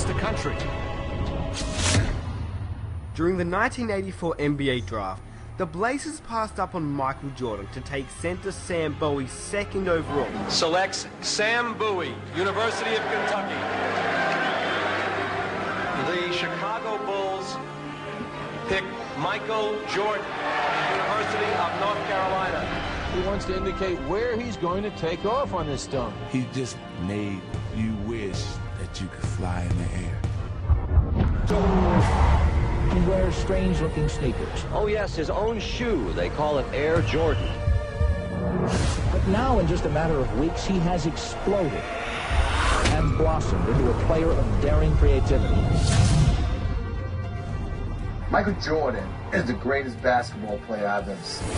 across the country. During the 1984 NBA draft, the Blazers passed up on Michael Jordan to take center Sam Bowie second overall. Selects Sam Bowie, University of Kentucky. The Chicago Bulls pick Michael Jordan, University of North Carolina. He wants to indicate where he's going to take off on this dunk. He just made you wish that you could fly in the air. He wears strange-looking sneakers. Oh yes, his own shoe. They call it Air Jordan. But now, in just a matter of weeks, he has exploded and blossomed into a player of daring creativity. Michael Jordan is the greatest basketball player I've ever seen.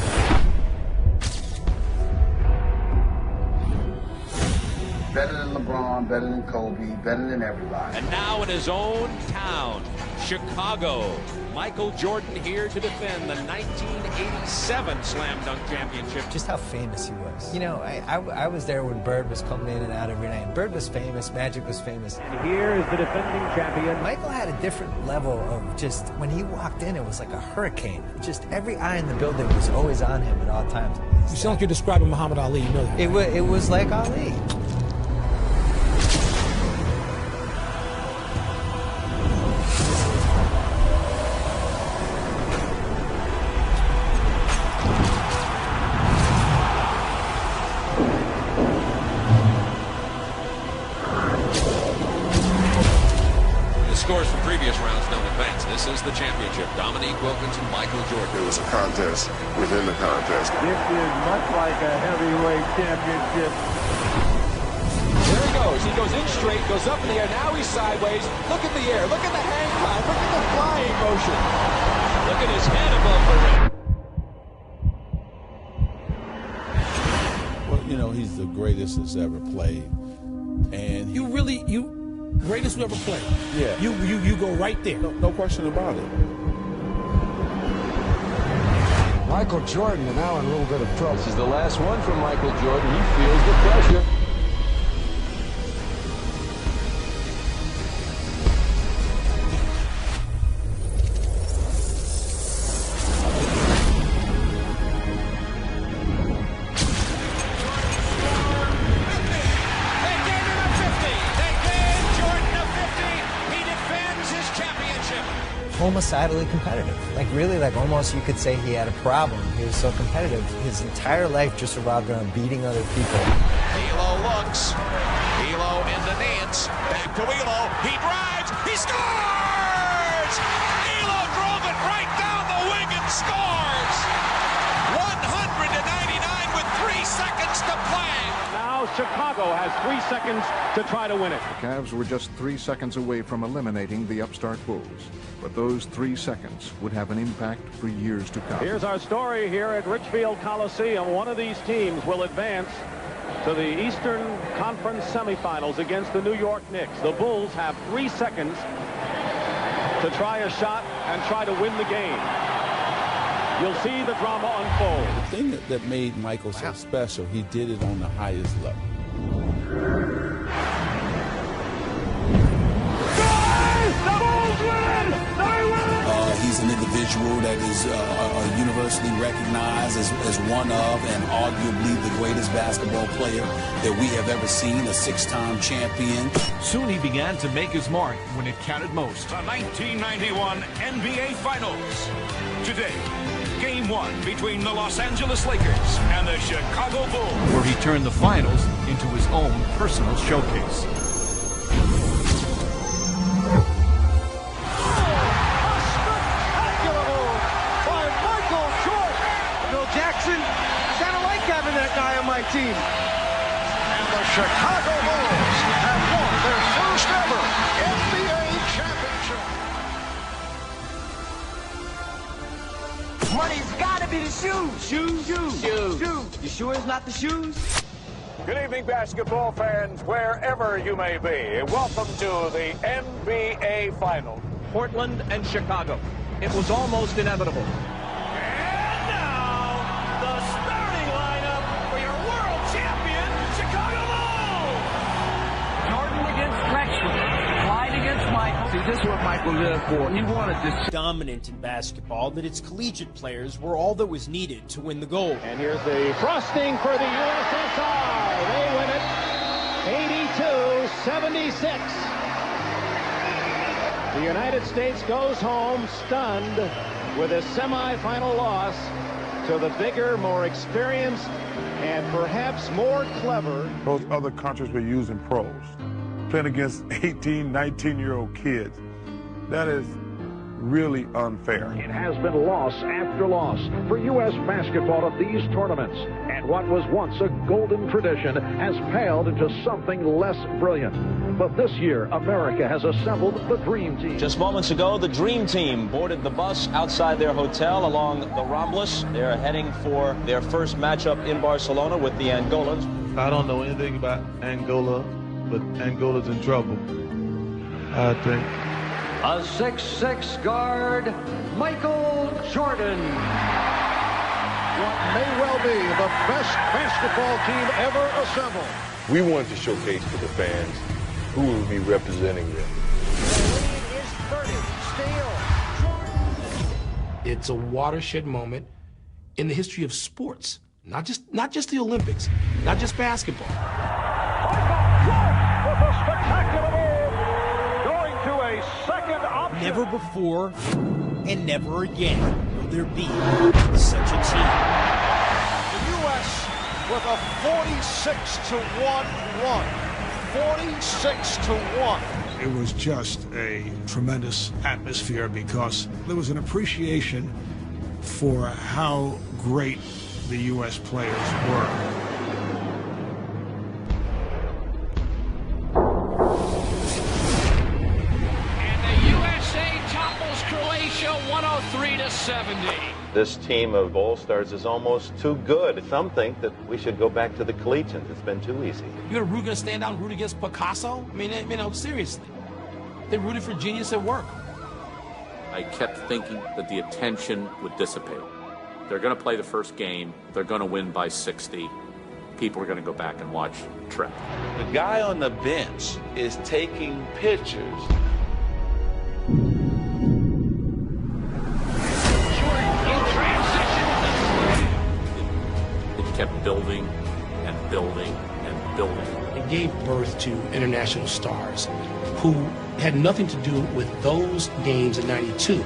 Better than LeBron, better than Kobe, better than everybody. And now in his own town, Chicago, Michael Jordan here to defend the 1987 Slam Dunk Championship. Just how famous he was. You know, I was there when Bird was coming in and out every night. Bird was famous, Magic was famous. And here is the defending champion. Michael had a different level of just, when he walked in, it was like a hurricane. Just every eye in the building was always on him at all times. You sound like you're describing Muhammad Ali, you know that. It was like Ali. Scores from previous rounds don't advance. This is the championship. Dominique Wilkins and Michael Jordan. It was a contest within the contest. This is much like a heavyweight championship. There he goes. He goes in straight, goes up in the air. Now he's sideways. Look at the air. Look at the hang time. Look at the flying motion. Look at his head above the rim. Well, you know, he's the greatest that's ever played. And greatest we ever played. Yeah. You go right there. No question about it. Michael Jordan now in a little bit of trouble. This is the last one from Michael Jordan. He feels the pressure. Homicidally competitive. Like really, like almost you could say he had a problem. He was so competitive. His entire life just revolved around beating other people. Elo looks. Elo in the Nance. Back to Elo. He drives. He scores! Elo drove it right down the wing and scores! 199 with 3 seconds to play. Now Chicago has 3 seconds to try to win it. The Cavs were just 3 seconds away from eliminating the upstart Bulls. But those 3 seconds would have an impact for years to come. Here's our story here at Richfield Coliseum. One of these teams will advance to the Eastern Conference semifinals against the New York Knicks. The Bulls have 3 seconds to try a shot and try to win the game. You'll see the drama unfold. The thing that made Michael so special, he did it on the highest level. He's an individual that is universally recognized as one of and arguably the greatest basketball player that we have ever seen, a 6-time champion. Soon he began to make his mark when it counted most. The 1991 NBA Finals. Today, Game 1 between the Los Angeles Lakers and the Chicago Bulls, where he turned the finals into his own personal showcase. That guy on my team. And the Chicago Bulls have won their first ever NBA championship. Money's gotta be the shoes. Shoes. You sure it's not the shoes? Good evening, basketball fans, wherever you may be. Welcome to the NBA Finals. Portland and Chicago. It was almost inevitable. See, this is what Michael lived for. He wanted this. Dominant in basketball that its collegiate players were all that was needed to win the gold. And here's the frosting for the USSR. They win it 82-76. The United States goes home stunned with a semifinal loss to the bigger, more experienced, and perhaps more clever. Those other countries were using pros, playing against 18, 19-year-old kids. That is really unfair. It has been loss after loss for U.S. basketball at these tournaments. And what was once a golden tradition has paled into something less brilliant. But this year, America has assembled the Dream Team. Just moments ago, the Dream Team boarded the bus outside their hotel along the Ramblas. They're heading for their first matchup in Barcelona with the Angolans. I don't know anything about Angola, but Angola's in trouble, I think. A 6'6" guard, Michael Jordan. What may well be the best basketball team ever assembled. We wanted to showcase to the fans who will be representing them. It's a watershed moment in the history of sports, not just the Olympics, not just basketball. With a spectacular move, going to a second option. Never before and never again will there be such a team. The U.S. with a 46-1 run. 46-1. It was just a tremendous atmosphere because there was an appreciation for how great the U.S. players were. Croatia 103-70. This team of All-Stars is almost too good. Some think that we should go back to the collegians. It's been too easy. You're going to stand out and root against Picasso? I mean, seriously. They rooted for genius at work. I kept thinking that the attention would dissipate. They're going to play the first game. They're going to win by 60. People are going to go back and watch Trek. The guy on the bench is taking pictures. Kept building and building and building. It gave birth to international stars who had nothing to do with those games in '92,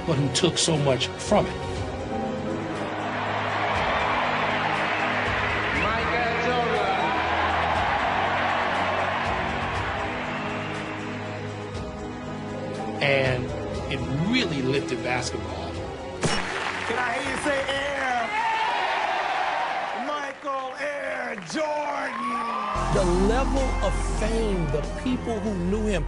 but who took so much from it. And it really lifted basketball. Can I hear you say air? Michael Air Jordan! The level of fame, the people who knew him,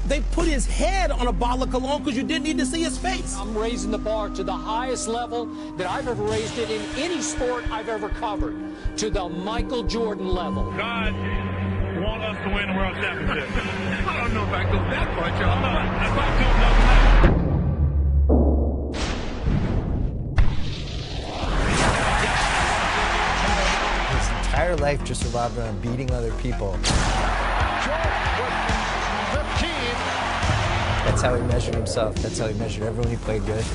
they put his head on a bottle of cologne because you didn't need to see his face. I'm raising the bar to the highest level that I've ever raised it in any sport I've ever covered, to the Michael Jordan level. God want us to win the World Championship. I don't know if I go that far, y'all. If I do, no. Entire life just revolved around beating other people. That's how he measured himself. That's how he measured everyone he played with.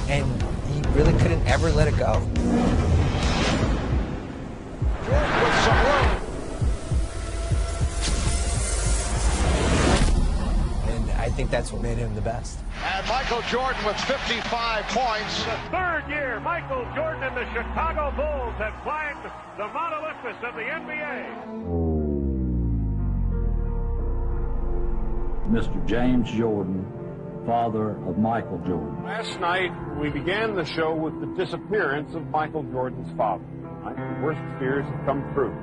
And he really couldn't ever let it go. And I think that's what made him the best. And Michael Jordan with 55 points. The third year, Michael Jordan and the Chicago Bulls have climbed the Mount Olympus of the NBA. Mr. James Jordan, father of Michael Jordan. Last night, we began the show with the disappearance of Michael Jordan's father. The worst fears have come true.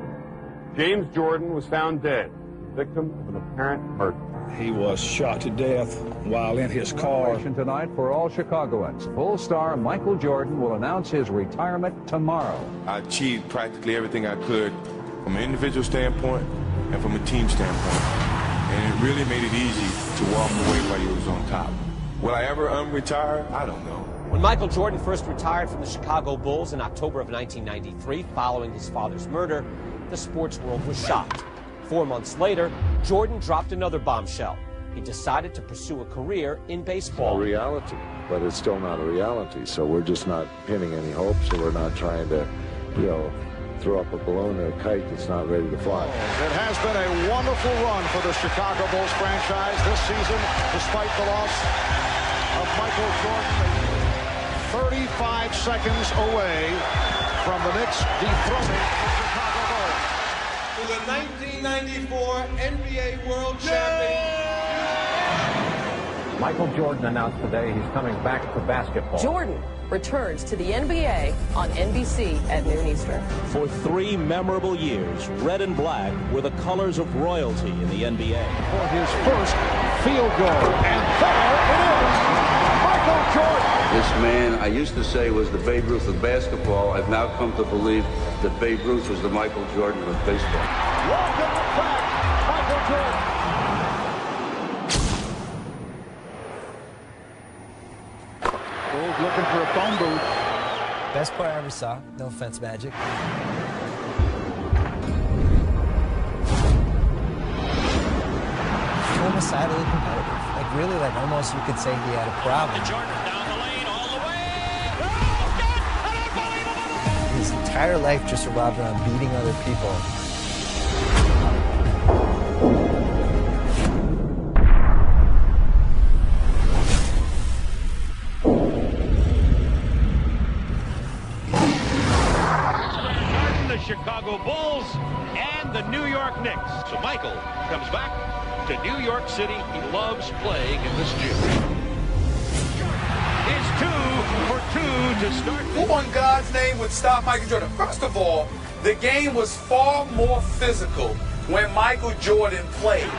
James Jordan was found dead, victim of an apparent murder. He was shot to death while in his car. Tonight for all Chicagoans. Full star Michael Jordan will announce his retirement tomorrow. I achieved practically everything I could from an individual standpoint and from a team standpoint. And it really made it easy to walk away while you was on top. Will I ever unretire? I don't know. When Michael Jordan first retired from the Chicago Bulls in October of 1993, following his father's murder, the sports world was shocked. 4 months later, Jordan dropped another bombshell. he decided to pursue a career in A baseball. reality, but it's still not a reality. So we're just not pinning any hopes, or we're not trying to, throw up a balloon or a kite that's not ready to fly. It has been a wonderful run for the Chicago Bulls franchise this season, despite the loss of Michael Jordan. 35 seconds away from the Knicks dethroning the Chicago Bulls. For the 1994 NBA World Champion. Michael Jordan announced today he's coming back to basketball. Jordan returns to the NBA on NBC at noon Eastern. For 3 memorable years, red and black were the colors of royalty in the NBA. For his first field goal, and there it is, Michael Jordan. This man, I used to say, was the Babe Ruth of basketball. I've now come to believe that Babe Ruth was the Michael Jordan of baseball. Welcome back, Michael Jordan. Bulls looking for a phone booth. Best player I ever saw. No offense, Magic. Homicidally competitive. Like really, like almost you could say he had a problem. Jordan down the lane all the way. His entire life just revolved around beating other people. The Chicago Bulls and the New York Knicks. So Michael comes back to New York City. He loves playing in this gym. Is 2 for 2 to start. Who in God's name would stop Michael Jordan? First of all, the game was far more physical when Michael Jordan played.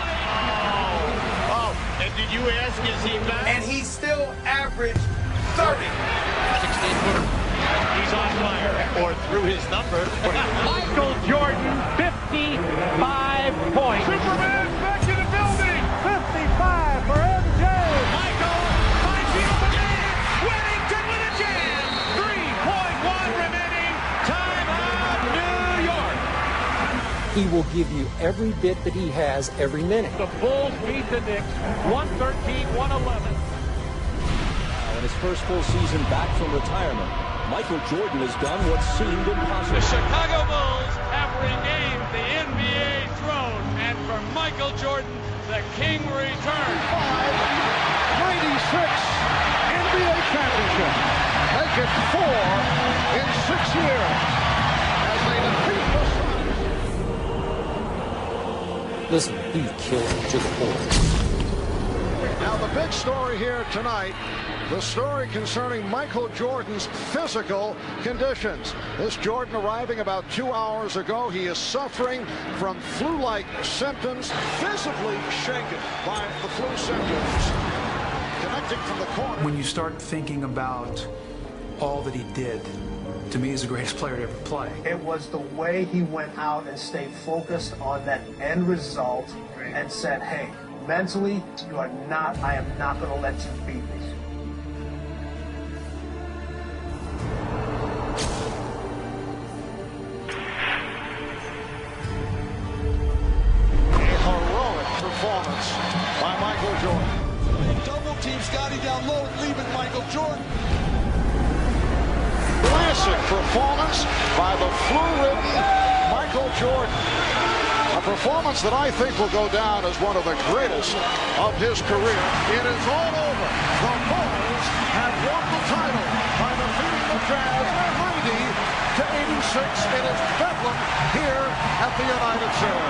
Oh, and did you ask, is he back? And he still averaged 30. 16-footer. He's on fire, or through his number. Michael Jordan, 55 points. Superman back in the building. 55 for MJ. Michael, 5 feet up the man. Whittington with a jam. 3.1 remaining. Timeout, New York. He will give you every bit that he has every minute. The Bulls beat the Knicks 113-111. In his first full season back from retirement, Michael Jordan has done what seemed impossible. The Chicago Bulls have regained the NBA throne, and for Michael Jordan, the king returns. 96 NBA championship. Make it 4 in 6 years as they defeat the Suns. Listen, he killed it to the core. Now the big story here tonight, the story concerning Michael Jordan's physical conditions. This Jordan arriving about 2 hours ago. He is suffering from flu-like symptoms, visibly shaken by the flu symptoms. Connecting from the corner. When you start thinking about all that he did, to me, he's the greatest player to ever play. It was the way he went out and stayed focused on that end result and said, hey, mentally, I am not going to let you beat me. A heroic performance by Michael Jordan. Double team Scotty down low, leaving Michael Jordan. Classic performance by the flu-ridden Michael Jordan. A performance that I think will go down as one of the greatest of his career. It is all over. The Bulls have won the title by defeating the Jazz 90-86. It is Bedlam here at the United Center.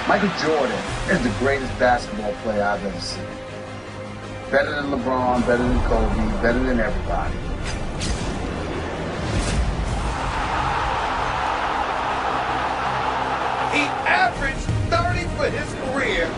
Michael Jordan is the greatest basketball player I've ever seen. Better than LeBron, better than Kobe, better than everybody. He averaged 30 for his career.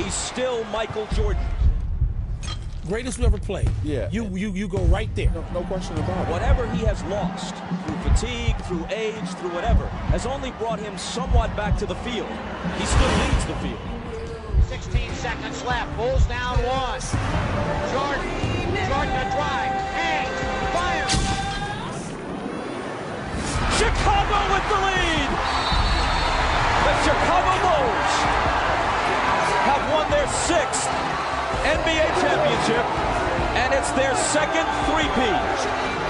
he's still Michael Jordan. Greatest who ever played. Yeah. You go right there. No question about it. Whatever he has lost, through fatigue, through age, through whatever, has only brought him somewhat back to the field. He still leads the field. 16 seconds left. Bulls down one. Jordan a drive. Hangs. Fires. Chicago with the lead. The Chicago Bulls have won their 6th NBA championship, and it's their second three-peat.